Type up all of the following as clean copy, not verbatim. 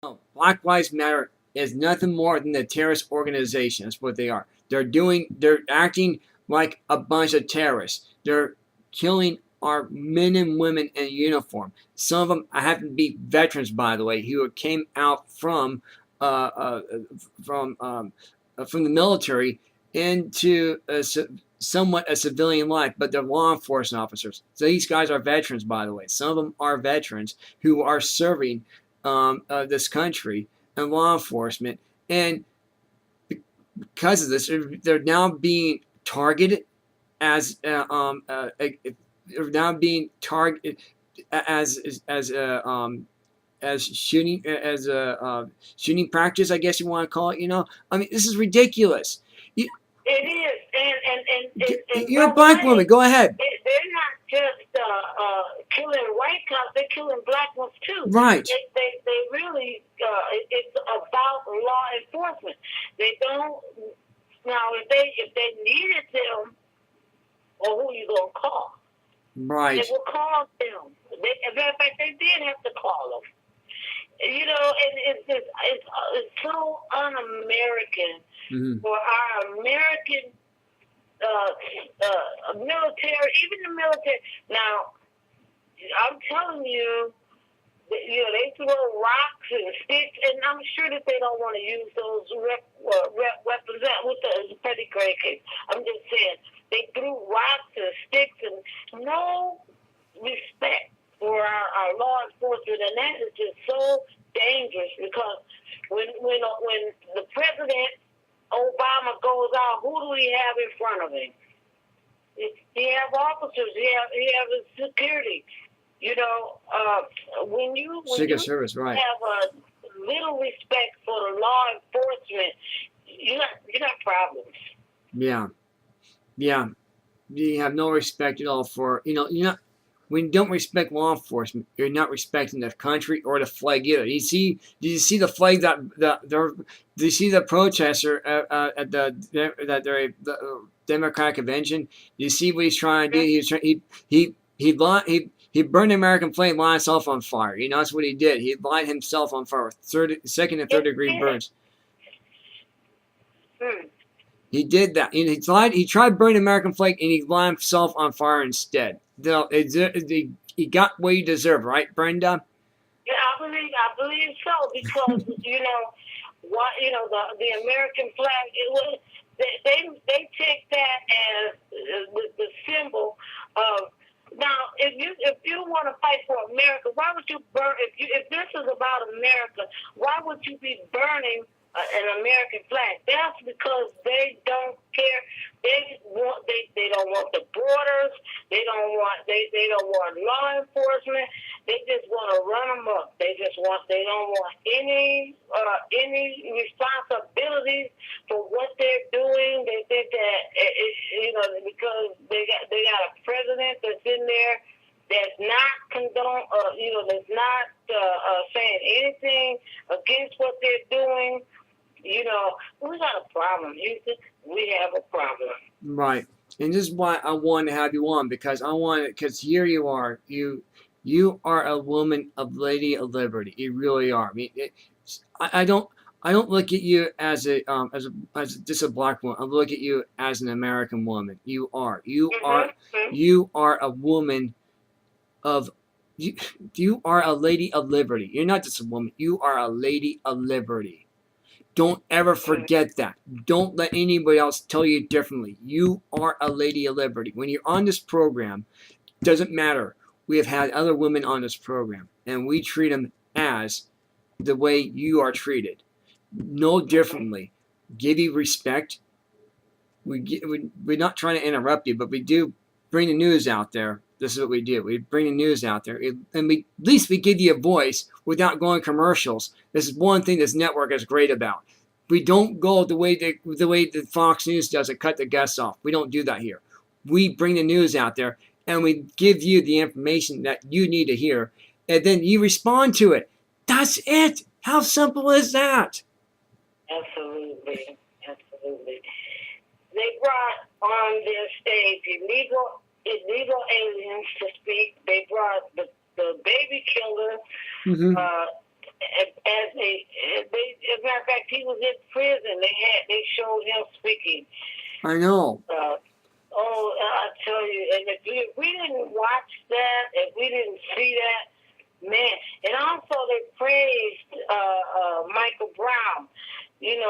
No, Black Lives Matter is nothing more than a terrorist organization. That's what they are. They're acting like a bunch of terrorists. They're killing our men and women in uniform. Some of them happen to be veterans, by the way, who came out uh, uh, from um, from the military into somewhat a civilian life, but they're law enforcement officers. So these guys are veterans, by the way. Some of them are veterans who are serving this country and law enforcement, and because of this, they're now being targeted as they're now being targeted as shooting shooting practice, I guess you want to call it. I mean, this is ridiculous. You, It is, and you're a Brother black woman. Ray, Go ahead. they're not just killing white cops; they're killing black ones too. Right. They really it's about law enforcement. They don't now if they needed them, or who you gonna call? Right. They will call them. As a matter of fact, they did have to call them. And it's so un-American for our American military, even the military. Now, I'm telling you, they throw rocks and sticks, and I'm sure that they don't want to use those weapons. That with the Petty Gray case, I'm just saying they threw rocks and sticks and no respect for our law enforcement, and that is just so dangerous because when the president Obama goes out, who do we have in front of him? He have officers. He have his security. When you Secret Service, right? Have a little respect for the law enforcement, you got problems. Yeah. You have no respect at all for when you don't respect law enforcement, you're not respecting the country or the flag either. Did you see the flag did you see the protester at the Democratic convention? Did you see what he's trying to do? He burned the American flag, lit himself on fire. That's what he did. He lit himself on fire, second and third degree burns. He did that. He tried burning the American flag, and he lit himself on fire instead. He got what he deserved, right, Brenda? Yeah, I believe so because the American flag. They take that as the symbol of. Now, if you want to fight for America, why would you burn? If this is about America, why would you be burning an American flag? That's because they don't care. They don't want the borders. They don't want law enforcement. They just want to run them up. They don't want any responsibility for what they're doing. They think that because they got a president that's in there that's not that's not saying anything against what they're doing. We got a problem, Houston. We have a problem. Right. And this is why I wanted to have you on, because here you are. You are a woman, a lady of liberty. You really are. I mean, I don't look at you as just a black woman. I look at you as an American woman. You are a woman of you are a lady of liberty. You're not just a woman. You are a lady of liberty. Don't ever forget that. Don't let anybody else tell you differently. You are a lady of liberty. When you're on this program, doesn't matter. We have had other women on this program, and we treat them as the way you are treated. No differently. Give you respect. We're not trying to interrupt you, but we do bring the news out there. This is what we do. We bring the news out there, and at least we give you a voice without going commercials. This is one thing this network is great about. We don't go the way the Fox News does it, cut the guests off. We don't do that here. We bring the news out there, and we give you the information that you need to hear, and then you respond to it. That's it. How simple is that? Absolutely. They brought on their stage illegal aliens to speak. They brought the baby killer, as as a matter of fact, he was in prison. They showed him speaking. I know. I tell you, and if we didn't watch that, if we didn't see that, man, and also they praised Michael Brown. He and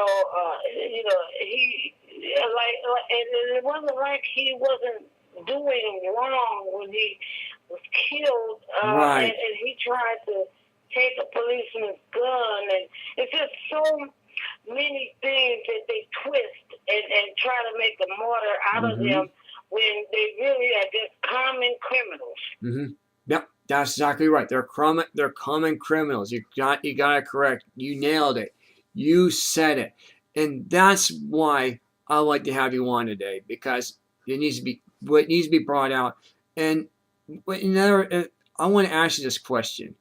it wasn't like he wasn't doing wrong when he was killed, Right. and he tried to take a policeman's gun, and it's just so many things that they twist and try to make a martyr out of them when they really are just common criminals. Mm-hmm. Yep, that's exactly right. They're common criminals. You got it correct. You nailed it. You said it, and that's why I like to have you on today, because it needs to be what needs to be brought out. And I want to ask you this question: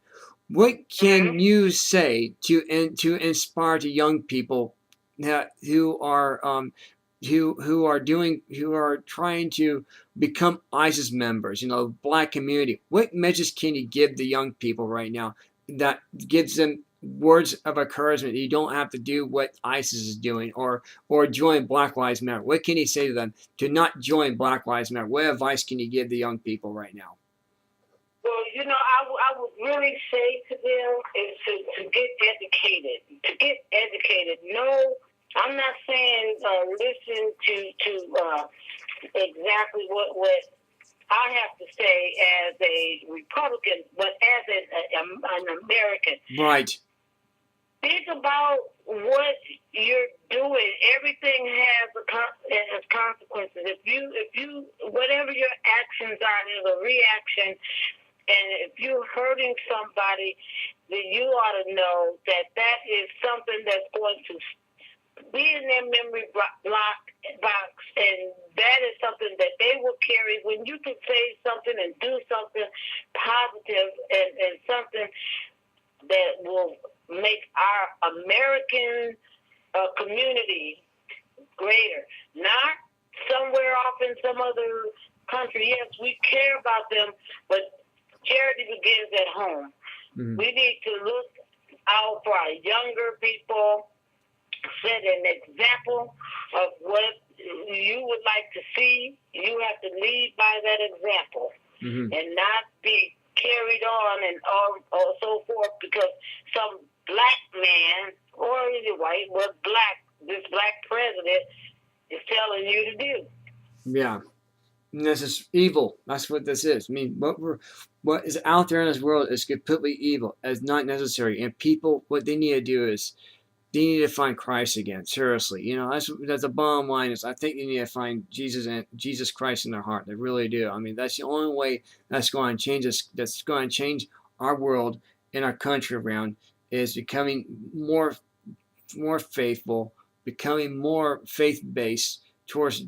what can you say to inspire to young people who are trying to become ISIS members? Black community. What message can you give the young people right now that gives them words of encouragement? You don't have to do what ISIS is doing, or join Black Lives Matter. What can you say to them to not join Black Lives Matter? What advice can you give the young people right now? Well, I would really say to them is to get educated. To get educated. No, I'm not saying listen to exactly what I have to say as a Republican, but as an American. Right. Think about what you're doing. Everything has consequences. If you whatever your actions are, there's a reaction. And if you're hurting somebody, then you ought to know that is something that's going to be in their memory box, and that is something that they will carry. When you can say something and do something positive and something that will make our American community greater, not somewhere off in some other country. Yes, we care about them, but charity begins at home. Mm-hmm. We need to look out for our younger people, set an example of what you would like to see. You have to lead by that example, and not be carried on and or so forth because some black man or either white but this black president is telling you to do. Yeah. And this is evil. That's what this is. I mean, what is out there in this world is completely evil. It's not necessary. And people, what they need to do is they need to find Christ again. Seriously, that's the bottom line. Is I think they need to find Jesus Christ in their heart. They really do. I mean, that's the only way that's going to change us. That's going to change our world and our country around. Is becoming more faithful, becoming more faith based towards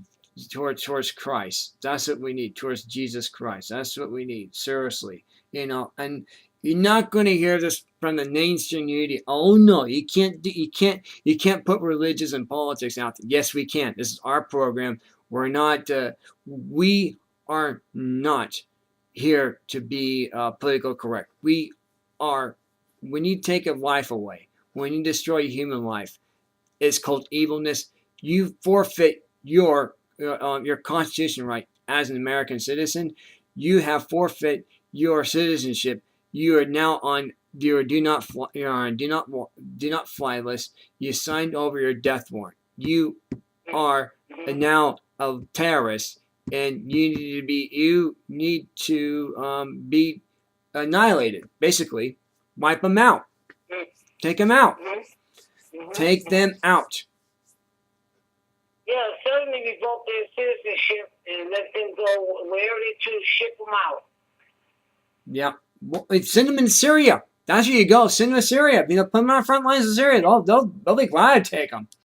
Christ. That's what we need, towards Jesus Christ. That's what we need, seriously. And you're not going to hear this from the mainstream media. Oh no, you can't put religions and politics out there. Yes, we can. This is our program. We are not here to be political correct. When you take a life away, when you destroy human life, it's called evilness. You forfeit your constitutional right as an American citizen. You have forfeit your citizenship. You are now on your do not fly list. You signed over your death warrant. You are now a terrorist, and you need to be annihilated. Basically, wipe them out. Take them out. Take them out. Yeah, certainly revoke their citizenship and let them go wherever they choose. Ship them out. Yeah, well, send them in Syria. That's where you go. Send them to Syria. Put them on the front lines of Syria. They'll be glad to take them.